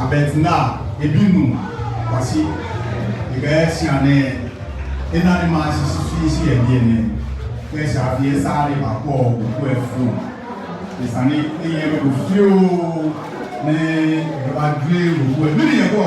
abetna ebinu kwasi igesi ane enani ma sisi ebiene kesa afie sare ba ko ku efu isani eye me fio ne ba dre ku e mi ye ko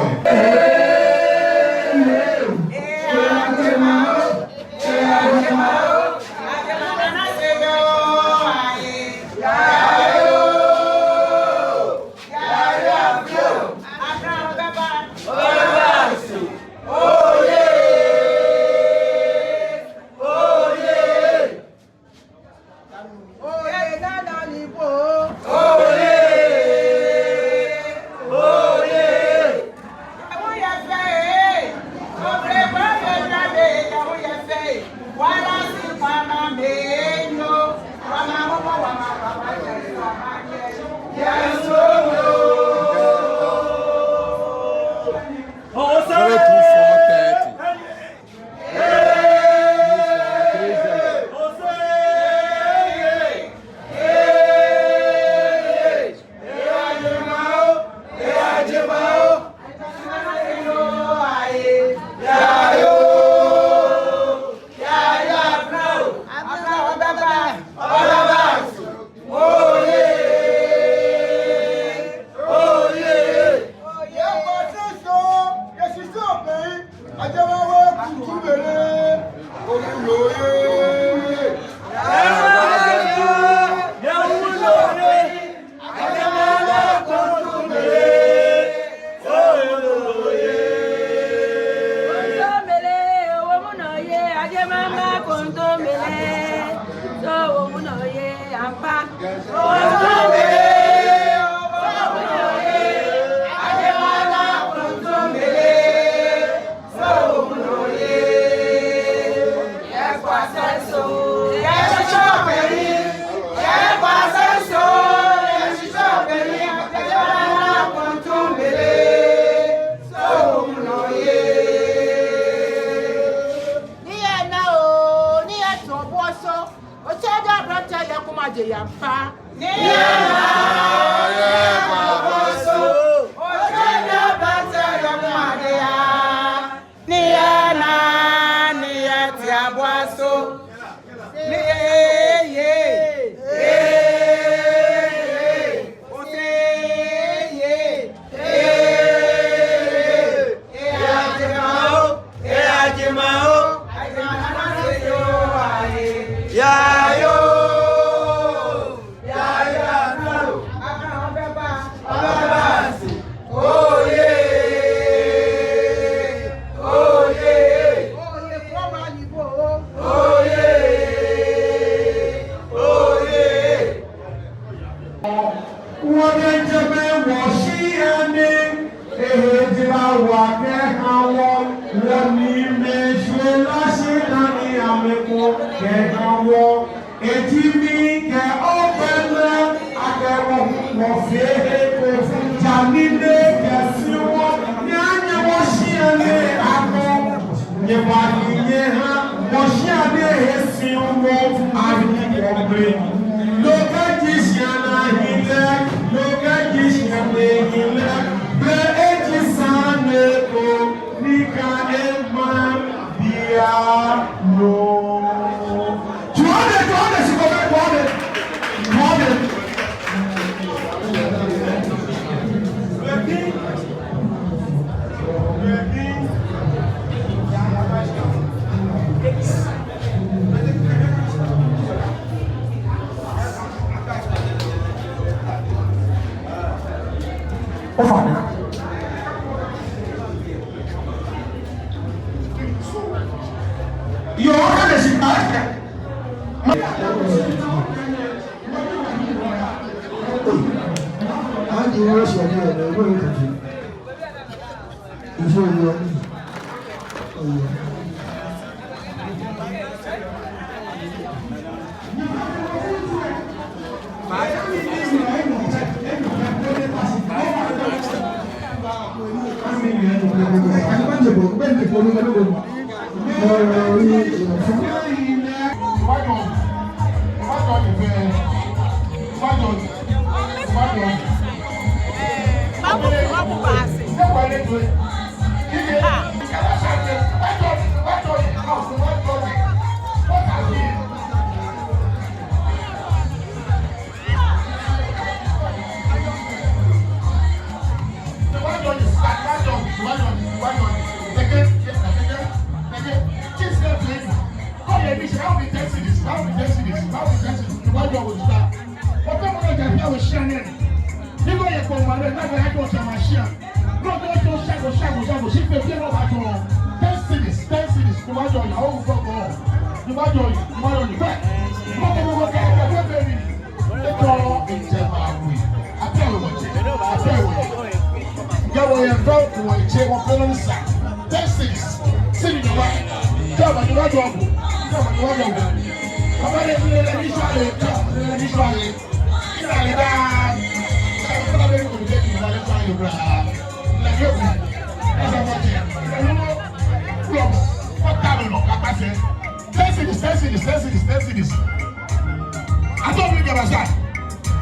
I don't believe that.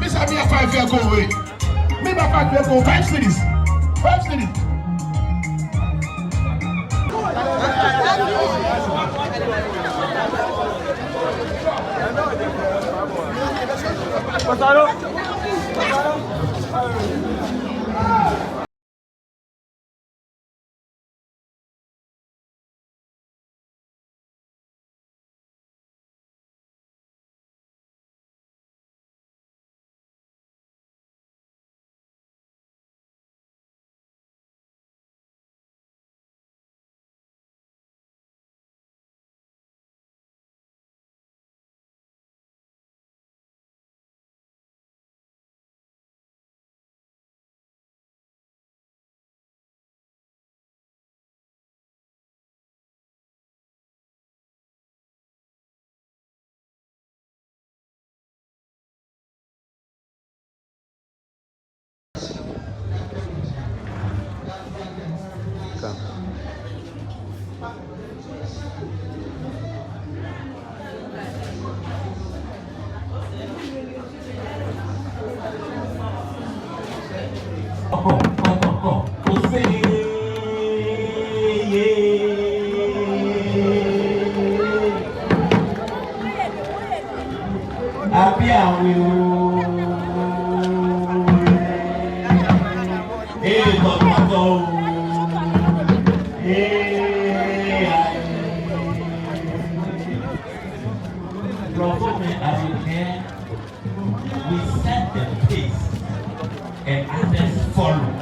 Miss me a 5-year go away. Me my 5-year go 5 cities. 5 cities. We set the pace and others follow.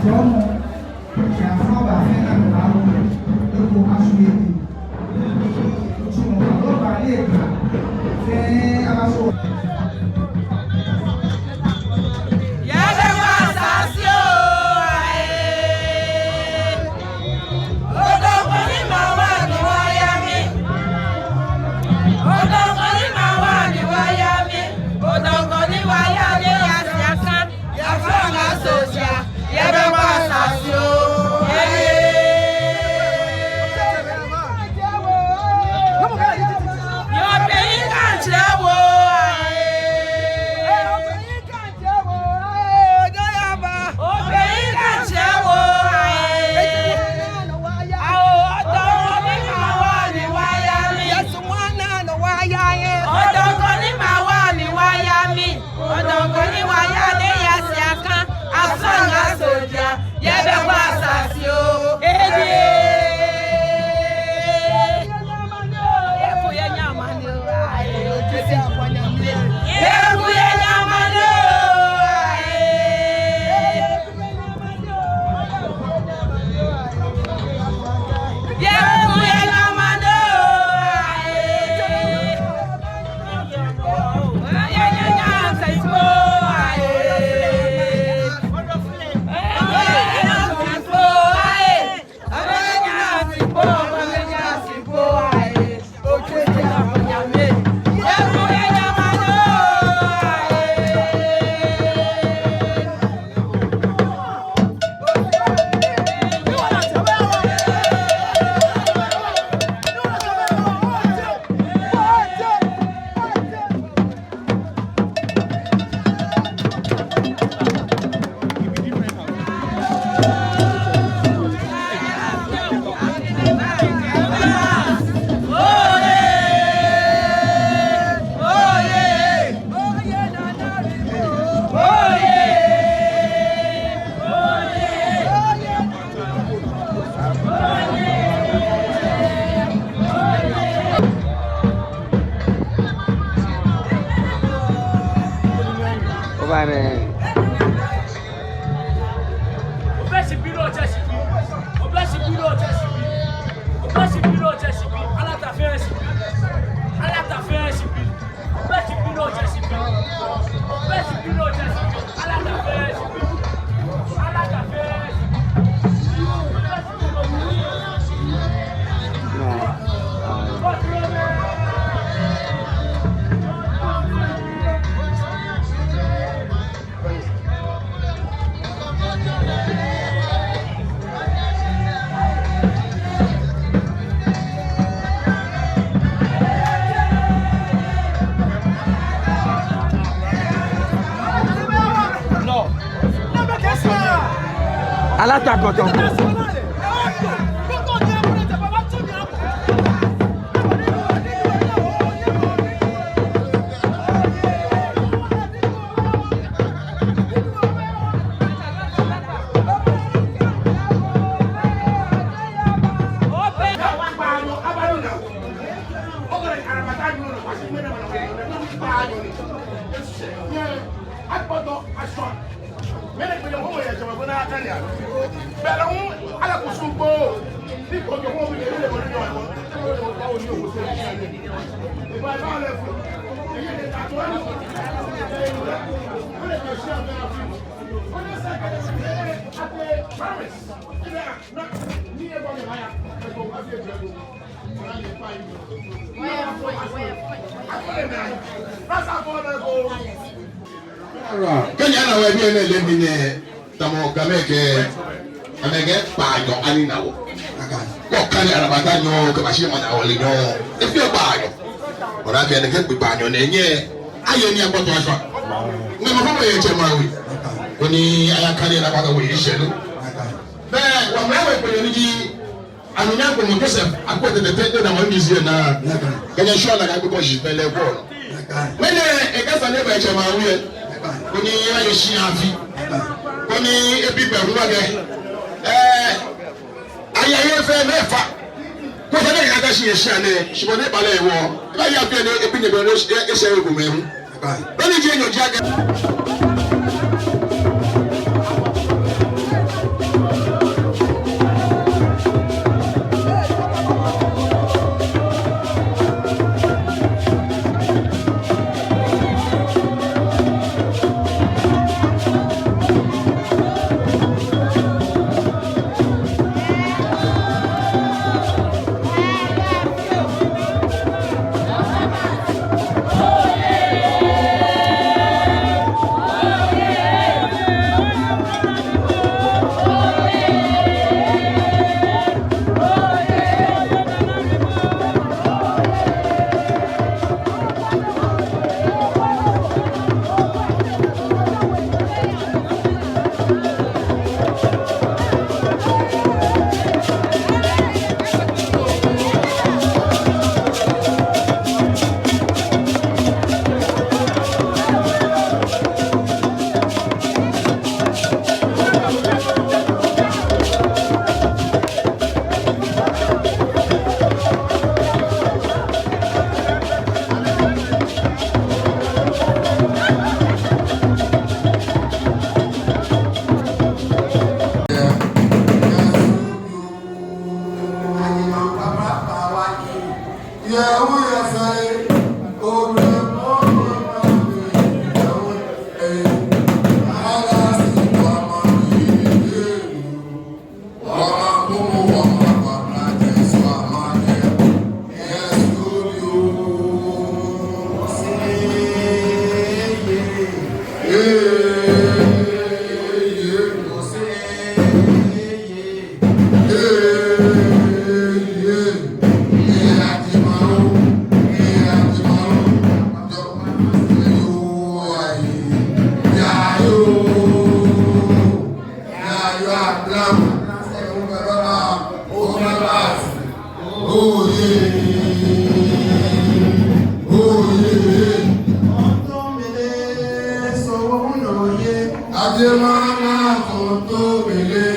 From Alátakọ̀tọ̀. Kenya na webi ene lemine tamo kameke amege payo ani nawo ko kali arabata nyo ke bashi mana wole nyo e fi payo ora bi ene ke pe payo na enye aye ni agboto aso ngbe mo fo ye che mawi oni aya kali arabata wo yishelu be wa mwe pe ni ji anunya ko mo Joseph akote de na mo museum na Kenya show na ga ko ji bele ko mene e ka sa ne ba che mawi koni ayo shi afi koni ebi be ru age ayaye fe mefa ko fa ne ga shi shi ane shi bo ne bale wo ba ya bi ne ebi ne be no e se ego me hu ba ni je nyo ji age Ajemana koto bele.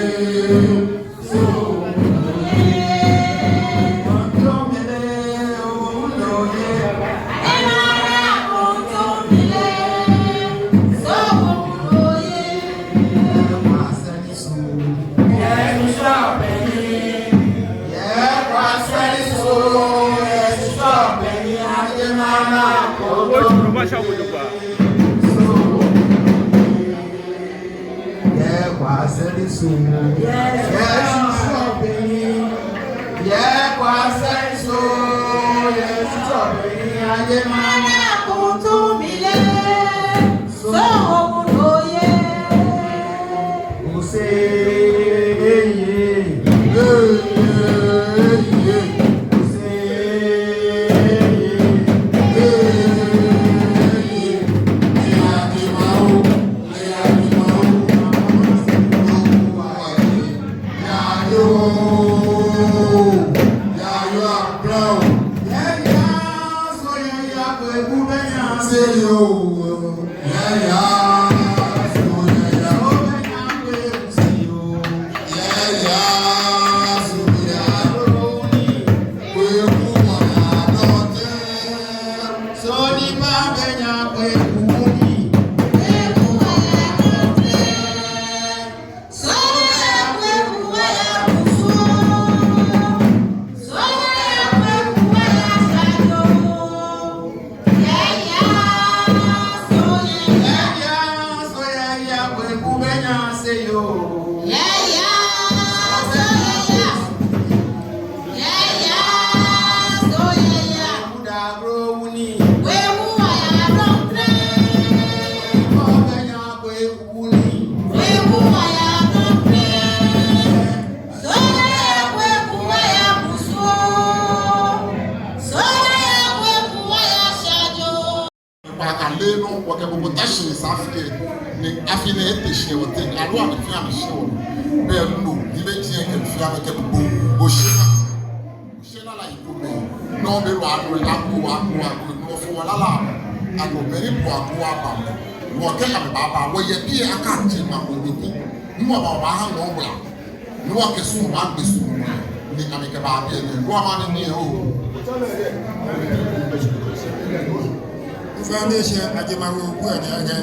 Foundation Ajemawo Guanyaga,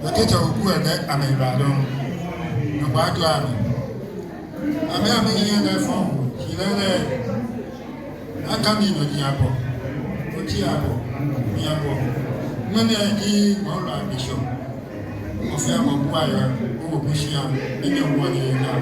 the teacher of Guaga, I may radon. No bad one. I may have been here phone. She learned I come in with Yabo. Put Yabo, Yabo. Many idea, Mora Bishop. Of Yamo Guaya, who push you in your 1 year now.